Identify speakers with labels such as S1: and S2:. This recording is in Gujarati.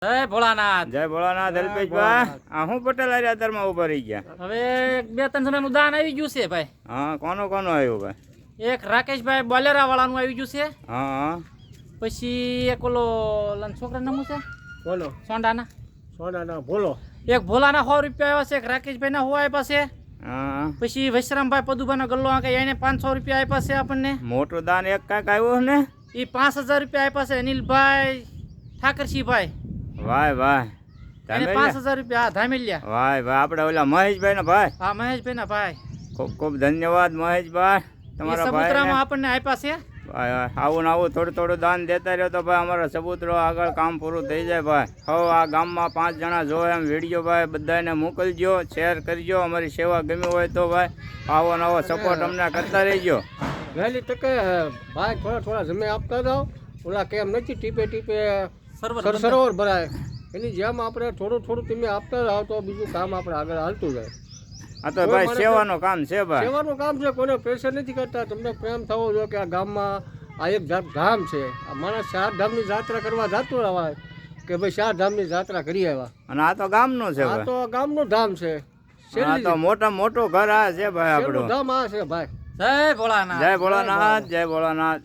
S1: જય ભોળાનાથ અલ્પેશભાઈ. આ હું પટેલ આર્યા અત્યારમાં ઉભા રહી ગયા.
S2: હવે 2-3 જણાનું દાન આવી ગયું છે ભાઈ.
S1: હા, કોનું આવ્યું ભાઈ?
S2: એક રાકેશભાઈ બોલેરા વાળાનું આવી ગયું છે.
S1: હા.
S2: પછી એક ઓલો છોકરા નામ છે
S3: બોલો
S2: સોંડાના
S3: બોલો.
S2: એક ભોલાના 100 રૂપિયા આવ્યા છે. એક રાકેશભાઈ ના 100 આપ્યા છે.
S1: હા. પછી
S2: વૈશ્રામભાઈ પદુભાઈ ગલ્લો આંકે એને 500 રૂપિયા આપ્યા છે આપણને.
S1: મોટું દાન એક કાંઈક આવ્યું ને,
S2: એ 5000 રૂપિયા આપ્યા છે. અનિલભાઈ ઠાકરસિંહભાઈ
S1: વાહ
S2: એને 5000 રૂપિયા ધામેલિયા.
S1: વાહ આપણે ઓલા મહેશભાઈ ના ભાઈ.
S2: હા, મહેશભાઈ ના ભાઈ.
S1: ખૂબ ખૂબ ધન્યવાદ મહેશભાઈ, તમારા ભાઈ
S2: આપણને આપ્યા છે.
S1: આવું ને આવું થોડું દાન દેતા રહ્યો તો ભાઈ અમારા સબૂતરો આગળ કામ પૂરું થઈ જાય ભાઈ. હવે આ ગામમાં 5 જણા જોવે એમ વિડીયો ભાઈ બધાને મોકલજો, શેર કરજો. અમારી સેવા ગમી હોય તો ભાઈ આવો નવો સપોર્ટ અમને કરતા રહેજો.
S3: વહેલી તકે ભાઈ થોડા જમે આપતા જાઓ. ઓલા કેમ નથી ટીપે સરોવર ભરાય એની જેમ આપણે થોડું તમે આપતા જાઓ તો બીજું કામ આપણે આગળ હાલતું જાય.
S1: આ તો ભાઈ સેવાનું કામ છે ભાઈ,
S3: સેવાનું કામ છે. કોઈને પ્રેશર નથી કરતા. તમને પ્રેમ થવો જોઈએ કે આ ગામમાં આ એક ધામ છે. આ માણસ 4 ધામની જાત્રા કરવા જતું રહેવાય કે ભાઈ 4 ધામની જાત્રા કરી આવ્યા.
S1: અને આ તો ગામનું છે
S3: આ
S1: ભાઈ,
S3: તો ગામનું ધામ છે.
S1: આ તો મોટું ઘર આ છે ભાઈ આપણું
S3: ધામ આ છે ભાઈ.
S2: જય ભોળાનાથ.
S1: જય ભોળાનાથ. જય ભોળાનાથ.